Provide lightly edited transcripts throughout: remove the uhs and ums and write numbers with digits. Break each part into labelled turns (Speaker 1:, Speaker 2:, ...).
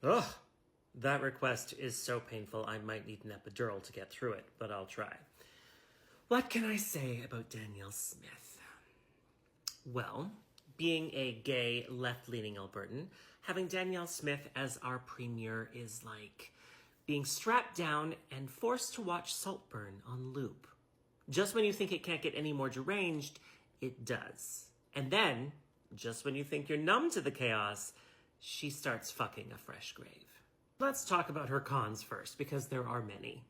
Speaker 1: Ugh, that request is so painful I might need an epidural to get through it, but I'll try. What can I say about Danielle Smith? Well, being a gay, left-leaning Albertan, having Danielle Smith as our premier is like being strapped down and forced to watch Saltburn on loop. Just when you think it can't get any more deranged, it does. And then, just when you think you're numb to the chaos, she starts fucking a fresh grave. Let's talk about her cons first, because there are many.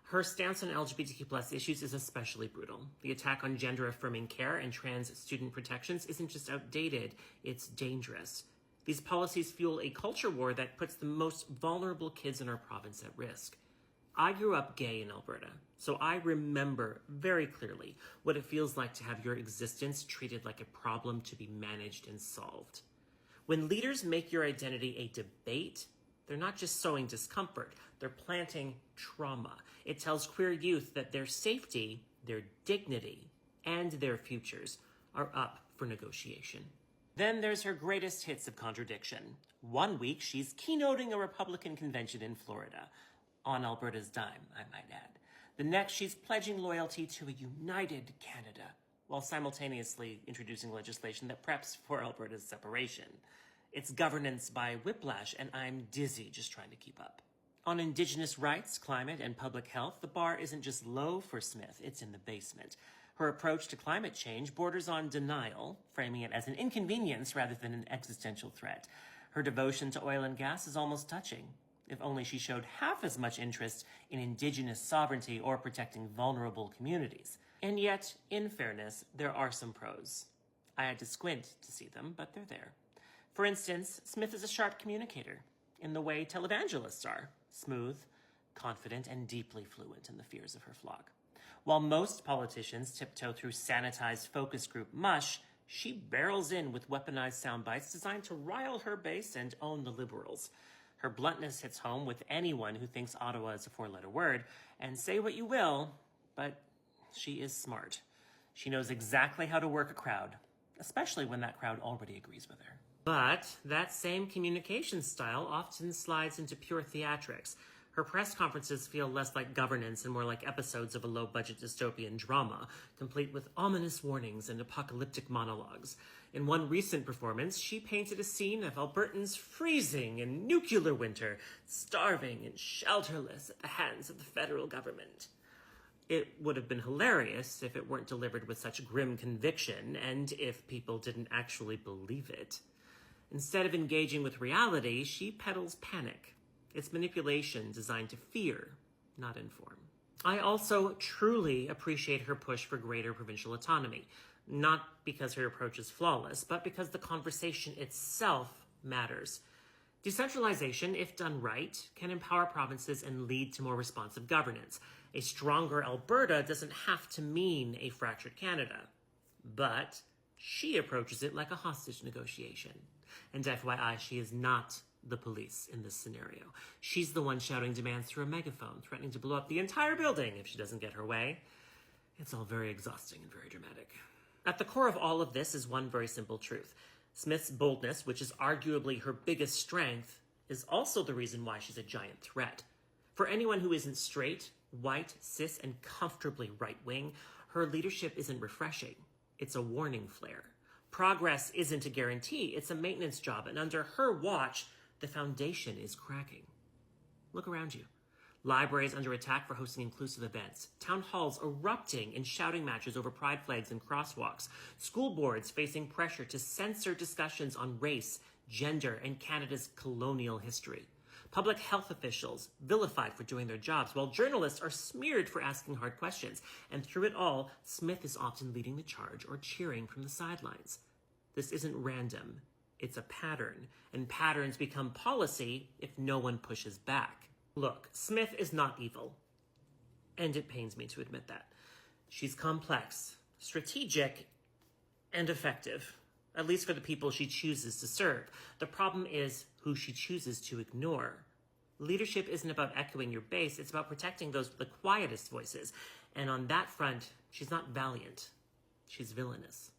Speaker 1: Her stance on LGBTQ+ issues is especially brutal. The attack on gender-affirming care and trans student protections isn't just outdated, it's dangerous. These policies fuel a culture war that puts the most vulnerable kids in our province at risk. I grew up gay in Alberta, so I remember very clearly what it feels like to have your existence treated like a problem to be managed and solved. When leaders make your identity a debate, they're not just sowing discomfort, they're planting trauma. It tells queer youth that their safety, their dignity, and their futures are up for negotiation. Then there's her greatest hits of contradiction. One week, she's keynoting a Republican convention in Florida, on Alberta's dime, I might add. The next, she's pledging loyalty to a united Canada, while simultaneously introducing legislation that preps for Alberta's separation. It's governance by whiplash, and I'm dizzy just trying to keep up. On Indigenous rights, climate, and public health, the bar isn't just low for Smith, it's in the basement. Her approach to climate change borders on denial, framing it as an inconvenience rather than an existential threat. Her devotion to oil and gas is almost touching. If only she showed half as much interest in Indigenous sovereignty or protecting vulnerable communities. And yet, in fairness, there are some pros. I had to squint to see them, but they're there. For instance, Smith is a sharp communicator, in the way televangelists are, smooth, confident, and deeply fluent in the fears of her flock. While most politicians tiptoe through sanitized focus group mush, she barrels in with weaponized sound bites designed to rile her base and own the Liberals. Her bluntness hits home with anyone who thinks Ottawa is a four-letter word, and say what you will, but she is smart. She knows exactly how to work a crowd, especially when that crowd already agrees with her. But that same communication style often slides into pure theatrics. Her press conferences feel less like governance and more like episodes of a low-budget dystopian drama, complete with ominous warnings and apocalyptic monologues. In one recent performance, she painted a scene of Albertans freezing in nuclear winter, starving and shelterless at the hands of the federal government. It would have been hilarious if it weren't delivered with such grim conviction, and if people didn't actually believe it. Instead of engaging with reality, she peddles panic. It's manipulation designed to fear, not inform. I also truly appreciate her push for greater provincial autonomy, not because her approach is flawless, but because the conversation itself matters. Decentralization, if done right, can empower provinces and lead to more responsive governance. A stronger Alberta doesn't have to mean a fractured Canada, but she approaches it like a hostage negotiation. And FYI, she is not the police in this scenario. She's the one shouting demands through a megaphone, threatening to blow up the entire building if she doesn't get her way. It's all very exhausting and very dramatic. At the core of all of this is one very simple truth. Smith's boldness, which is arguably her biggest strength, is also the reason why she's a giant threat. For anyone who isn't straight, white, cis, and comfortably right-wing, her leadership isn't refreshing. It's a warning flare. Progress isn't a guarantee, it's a maintenance job, and under her watch, the foundation is cracking. Look around you. Libraries under attack for hosting inclusive events. Town halls erupting in shouting matches over pride flags and crosswalks. School boards facing pressure to censor discussions on race, gender, and Canada's colonial history. Public health officials vilified for doing their jobs, while journalists are smeared for asking hard questions. And through it all, Smith is often leading the charge or cheering from the sidelines. This isn't random. It's a pattern, and patterns become policy if no one pushes back. Look, Smith is not evil, and it pains me to admit that. She's complex, strategic, and effective, at least for the people she chooses to serve. The problem is who she chooses to ignore. Leadership isn't about echoing your base, it's about protecting those with the quietest voices. And on that front, she's not valiant, she's villainous.